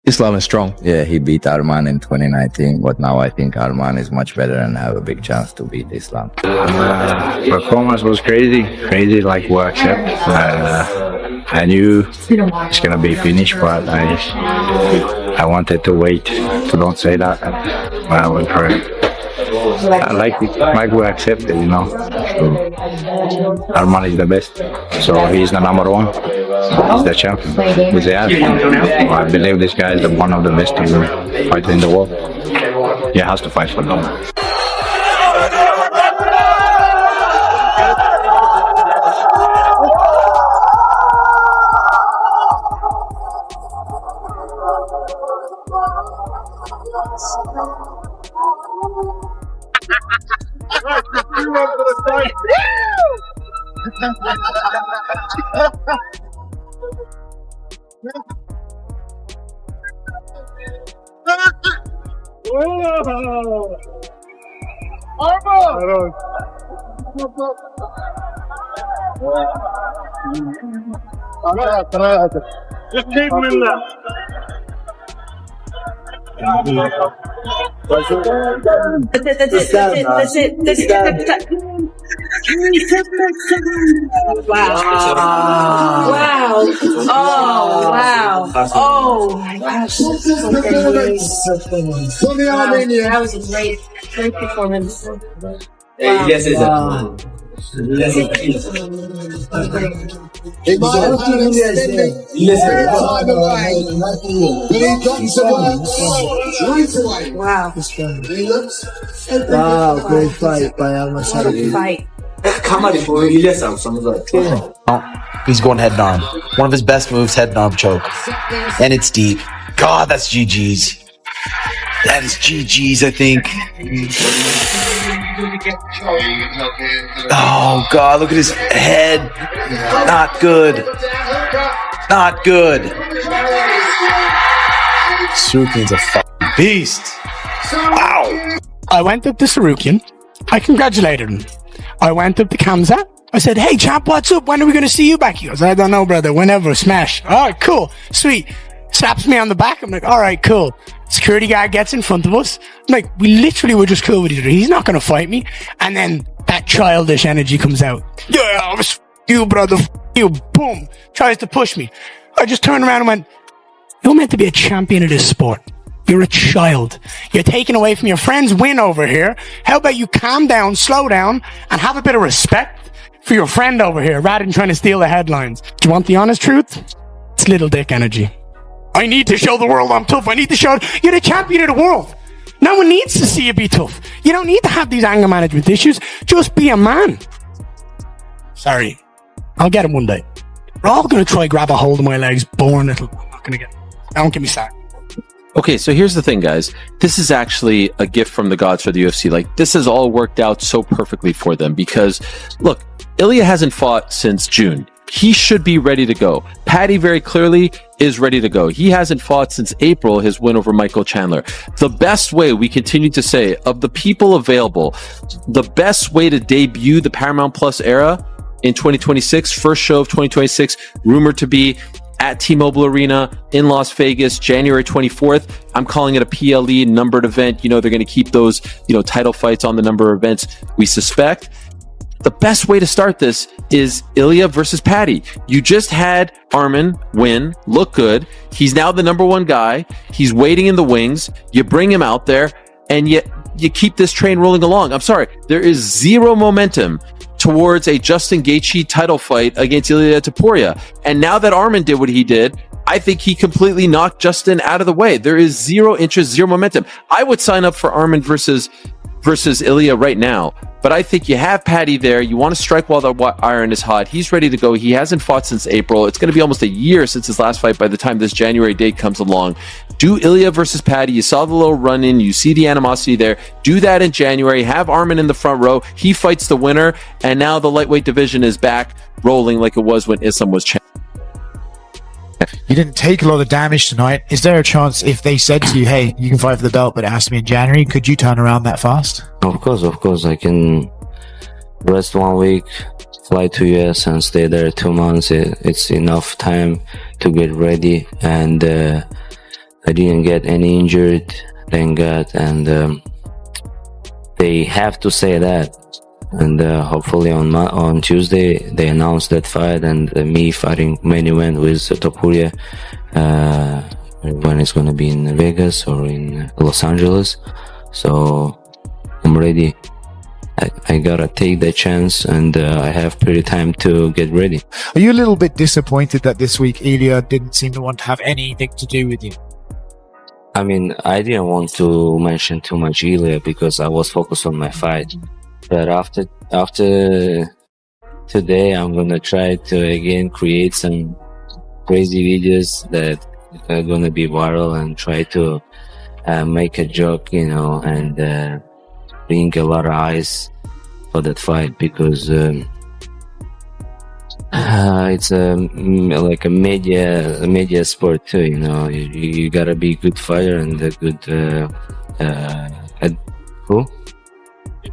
Islam is strong. Yeah, he beat Arman in 2019, but now I think Arman is much better and have a big chance to beat Islam. Performance was crazy like what accept. I knew it's gonna be finished, but I wanted to wait, so don't say that. But I went for it. I like we accepted, you know. So Arman is the best, so he's the number one. He's the champion. He's the athlete. I believe this guy is one of the best fighters in the world. He has to fight for them. Just keep him in there. That's it. Wow. Oh, wow. Oh, my gosh. That was a great performance. Wow. Wow, great fight by Arman Tsarukyan. He's going head and arm. One of his best moves, head and arm choke. And it's deep. God, that's GG's. That is GG's, I think. Oh, God, look at his head. Not good. Not good. Tsarukyan's a fucking beast. Wow. I went up to Tsarukyan. I congratulated him. I went up to Khamzat. I said, hey, champ, what's up? When are we going to see you back? He goes, I don't know, brother. Whenever. Smash. All right, cool. Sweet. Slaps me on the back. I'm like, all right, cool. Security guy gets in front of us. I'm like, we literally were just cool with each other. He's not going to fight me. And then that childish energy comes out. Yeah, I was you, brother. You. Boom. Tries to push me. I just turned around and went, you're meant to be a champion of this sport. You're a child. You're taking away from your friend's win over here. How about you calm down, slow down, and have a bit of respect for your friend over here rather than trying to steal the headlines. Do you want the honest truth? It's little dick energy. I need to show the world I'm tough. I need to show you're the champion of the world. No one needs to see you be tough. You don't need to have these anger management issues. Just be a man. Sorry. I'll get him one day. We're all going to try grab a hold of my legs. Born little. I'm not going to get it. Don't get me started. Okay, so here's the thing, guys. This is actually a gift from the gods for the UFC. Like, this has all worked out so perfectly for them because, look, Ilia hasn't fought since June. He should be ready to go. Paddy very clearly is ready to go. He hasn't fought since April, his win over Michael Chandler. The best way, we continue to say, of the people available, the best way to debut the Paramount Plus era in 2026, first show of 2026, rumored to be at T-Mobile Arena in Las Vegas, January 24th. I'm calling it a PLE numbered event. You know, they're going to keep those, title fights on the number of events we suspect. The best way to start this is Ilia versus Paddy. You just had Arman win, look good. He's now the number one guy. He's waiting in the wings. You bring him out there, and yet you keep this train rolling along. I'm sorry, there is zero momentum towards a Justin Gaethje title fight against Ilia Tapuria. And now that Arman did what he did, I think he completely knocked Justin out of the way. There is zero interest, zero momentum. I would sign up for Arman versus Ilia right now. But I think you have Paddy there. You want to strike while the iron is hot. He's ready to go. He hasn't fought since April. It's going to be almost a year since his last fight by the time this January date comes along. Do Ilia versus Paddy. You saw the little run-in. You see the animosity there. Do that in January. Have Arman in the front row. He fights the winner. And now the lightweight division is back rolling like it was when Islam was champion. You didn't take a lot of damage tonight. Is there a chance if they said to you, hey, you can fight for the belt, but it has to be in January, could you turn around that fast? Of course. I can rest 1 week, fly to US and stay there 2 months. It's enough time to get ready. And I didn't get any injured, thank God, and they have to say that. And hopefully on Tuesday they announce that fight, and me fighting main event with Topuria when it's going to be in Vegas or in Los Angeles. So I'm ready. I gotta take that chance, and I have pretty time to get ready. Are you a little bit disappointed that this week Ilia didn't seem to want to have anything to do with you? I mean, I didn't want to mention too much Ilia because I was focused on my fight. But after today, I'm gonna try to again create some crazy videos that are gonna be viral and try to make a joke, you know, and bring a lot of eyes for that fight, because it's like a media sport too, you know. You gotta be a good fighter and a good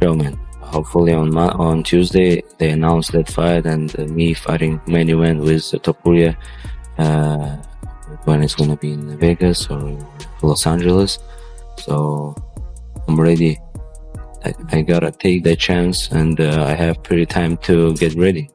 showman. Hopefully on Tuesday they announce that fight, and me fighting main event with Topuria when it's gonna be in Vegas or Los Angeles. So I'm ready. I gotta take that chance, and I have pretty time to get ready.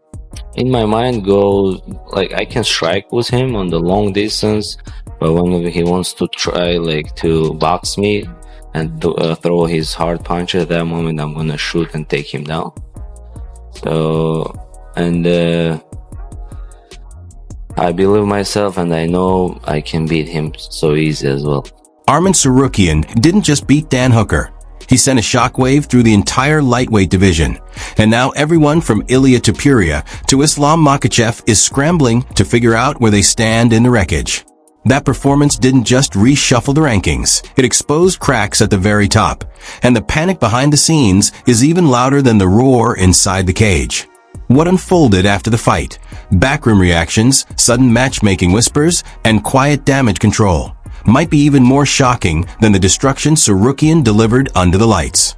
In my mind goes like I can strike with him on the long distance, but when he wants to try like to box me and throw his hard punch, at that moment I'm gonna shoot and take him down. So, and I believe myself, and I know I can beat him so easy as well. Arman Tsarukyan didn't just beat Dan Hooker. He sent a shockwave through the entire lightweight division. And now everyone from Ilia Topuria to Islam Makhachev is scrambling to figure out where they stand in the wreckage. That performance didn't just reshuffle the rankings, it exposed cracks at the very top. And the panic behind the scenes is even louder than the roar inside the cage. What unfolded after the fight? Backroom reactions, sudden matchmaking whispers, and quiet damage control might be even more shocking than the destruction Tsarukyan delivered under the lights.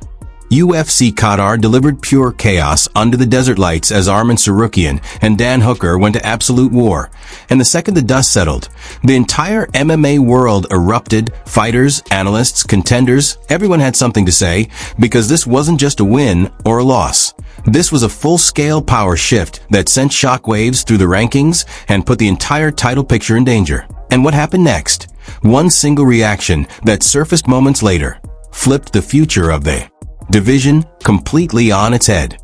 UFC Qatar delivered pure chaos under the desert lights as Arman Tsarukyan and Dan Hooker went to absolute war. And the second the dust settled, the entire MMA world erupted. Fighters, analysts, contenders, everyone had something to say, because this wasn't just a win or a loss. This was a full-scale power shift that sent shockwaves through the rankings and put the entire title picture in danger. And what happened next? One single reaction that surfaced moments later flipped the future of the division completely on its head.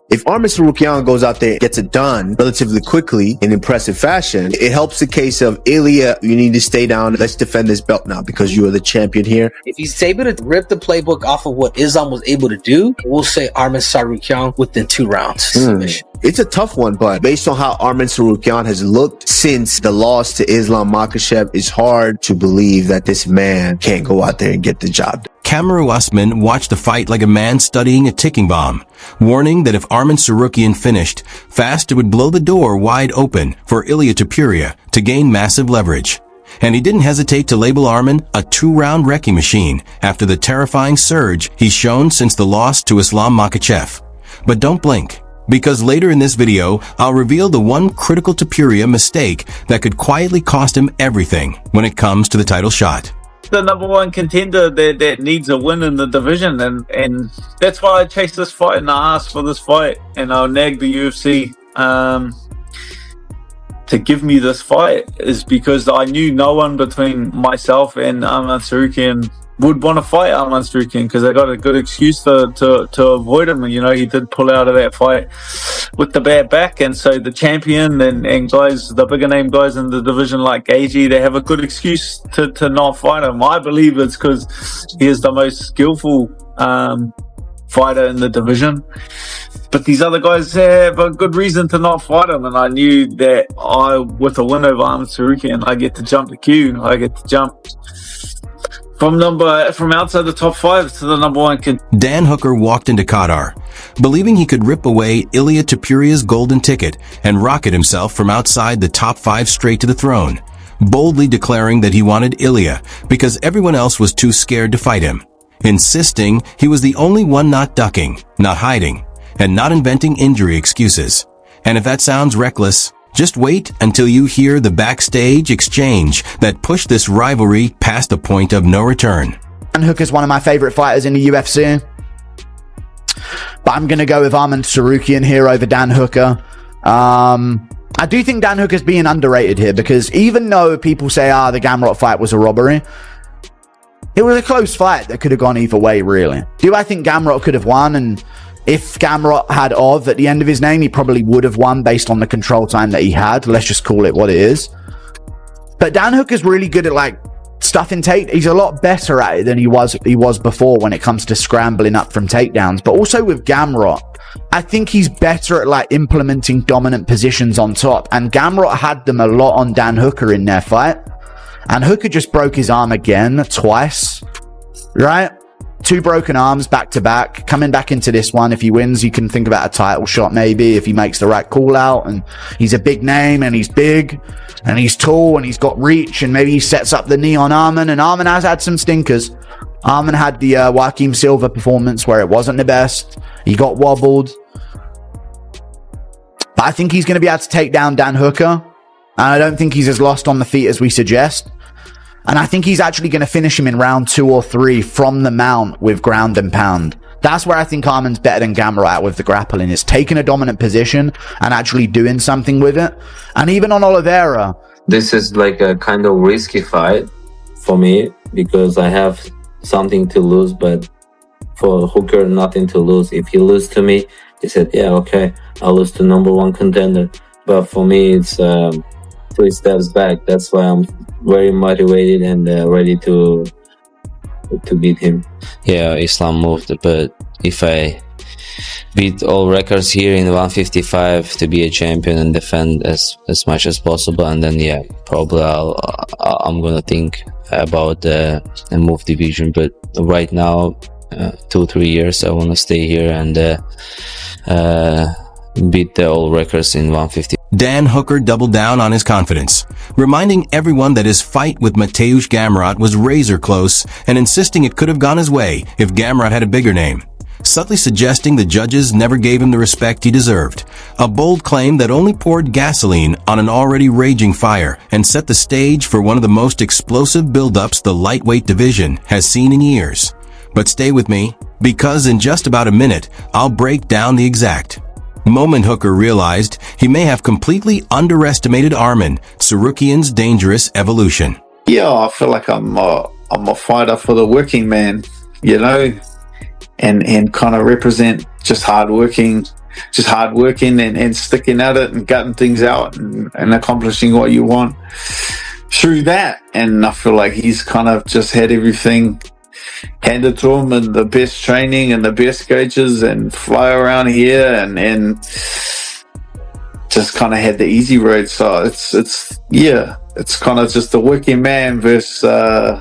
If Arman Tsarukyan goes out there and gets it done relatively quickly in impressive fashion, it helps the case of Ilia, you need to stay down. Let's defend this belt now because you are the champion here. If he's able to rip the playbook off of what Islam was able to do, we'll say Arman Tsarukyan within 2 rounds. It's a tough one, but based on how Arman Tsarukyan has looked since the loss to Islam Makhachev, it's hard to believe that this man can't go out there and get the job done. Kamaru Usman watched the fight like a man studying a ticking bomb, warning that if Arman Tsarukyan finished fast, it would blow the door wide open for Ilia Topuria to gain massive leverage. And he didn't hesitate to label Arman a 2-round wrecking machine after the terrifying surge he's shown since the loss to Islam Makhachev. But don't blink, because later in this video, I'll reveal the one critical Topuria mistake that could quietly cost him everything when it comes to the title shot. The number one contender that needs a win in the division, and that's why I chased this fight and I asked for this fight, and I nagged the UFC to give me this fight, is because I knew no one between myself and Arman Tsarukyan would want to fight Arman Tsarukyan, because they got a good excuse to avoid him. You know, he did pull out of that fight with the bad back, and so the champion and guys, the bigger name guys in the division like AG, they have a good excuse to not fight him. I believe it's because he is the most skillful fighter in the division, but these other guys have a good reason to not fight him, and I knew that with a win over Arman Tsarukyan, I get to jump the queue. I get to jump from outside the top 5 to the number 1 contender. Dan Hooker walked into Qatar, believing he could rip away Ilia Topuria's golden ticket and rocket himself from outside the top 5 straight to the throne, boldly declaring that he wanted Ilia because everyone else was too scared to fight him, insisting he was the only one not ducking, not hiding, and not inventing injury excuses. And if that sounds reckless, Just wait until you hear the backstage exchange that pushed this rivalry past the point of no return. Dan Hooker's one of my favorite fighters in the UFC. But I'm going to go with Arman Tsarukyan here over Dan Hooker. I do think Dan Hooker's being underrated here because even though people say, the Gamrot fight was a robbery, it was a close fight that could have gone either way, really. Do I think Gamrot could have won? And if Gamrot had Ov at the end of his name, he probably would have won based on the control time that he had. Let's just call it what it is. But Dan Hooker's really good at like stuffing take. He's a lot better at it than he was before when it comes to scrambling up from takedowns. But also with Gamrot, I think he's better at like implementing dominant positions on top. And Gamrot had them a lot on Dan Hooker in their fight. And Hooker just broke his arm again twice, right? 2 broken arms back to back. Coming back into this one, if he wins, you can think about a title shot maybe if he makes the right call out. And he's a big name and he's big and he's tall and he's got reach, and maybe he sets up the knee on Arman. And Arman has had some stinkers. Arman had the Joaquim Silva performance where it wasn't the best. He got wobbled. But I think he's going to be able to take down Dan Hooker. And I don't think he's as lost on the feet as we suggest. And I think he's actually going to finish him in round 2 or 3 from the mount with ground and pound. That's where I think Arman's better than Gamrot at with the grappling, is taking a dominant position and actually doing something with it. And even on Oliveira, this is like a kind of risky fight for me because I have something to lose, but for Hooker, nothing to lose. If he loses to me, he said, yeah, okay, I'll lose to #1 contender. But for me, it's 3 steps back. That's why I'm very motivated and ready to beat him. Yeah, Islam moved, but if I beat all records here in 155 to be a champion and defend as much as possible, and then yeah, probably I'm gonna think about the move division. But right now, 2-3 years, I want to stay here and beat the all records in 150. Dan Hooker doubled down on his confidence, reminding everyone that his fight with Mateusz Gamrot was razor close and insisting it could have gone his way if Gamrot had a bigger name, subtly suggesting the judges never gave him the respect he deserved, a bold claim that only poured gasoline on an already raging fire and set the stage for one of the most explosive build-ups the lightweight division has seen in years. But stay with me, because in just about a minute, I'll break down the exact moment Hooker realized he may have completely underestimated Arman Tsarukyan's dangerous evolution. Yeah, I feel like I'm a fighter for the working man, you know, and kind of represent just hard working and sticking at it and gutting things out and accomplishing what you want through that. And I feel like he's kind of just had everything handed to him and the best training and the best coaches and fly around here and just kind of had the easy road. So it's kind of just the working man versus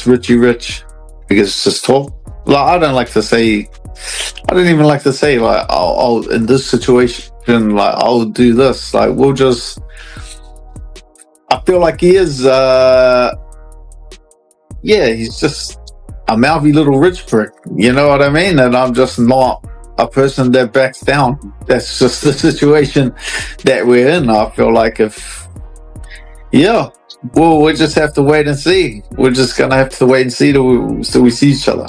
Richie Rich, because it's just talk. Like I don't even like to say like I'll in this situation like I'll do this. Like we'll just. I feel like he is. He's just a mouthy little rich prick, you know what I mean? And I'm just not person that backs down. That's just the situation that we're in. I feel like we just have to wait and see. We're just gonna have to wait and see till we see each other.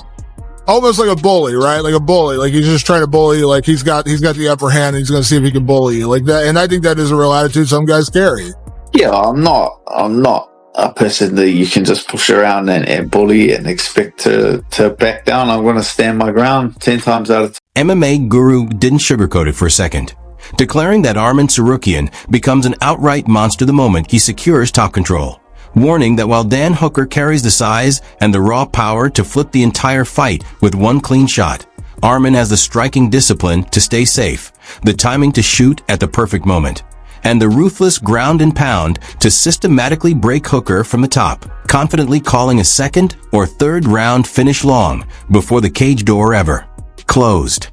Almost like a bully, right? Like a bully. Like he's just trying to bully you. Like he's got the upper hand and he's gonna see if he can bully you like that. And I think that is a real attitude some guys carry. Yeah, I'm not a person that you can just push around and bully and expect to back down. I'm going to stand my ground 10 times out of 10. MMA guru didn't sugarcoat it for a second, declaring that Arman Tsarukyan becomes an outright monster the moment he secures top control, warning that while Dan Hooker carries the size and the raw power to flip the entire fight with one clean shot, Arman has the striking discipline to stay safe, the timing to shoot at the perfect moment, and the ruthless ground and pound to systematically break Hooker from the top, confidently calling a second or third round finish long before the cage door ever closed.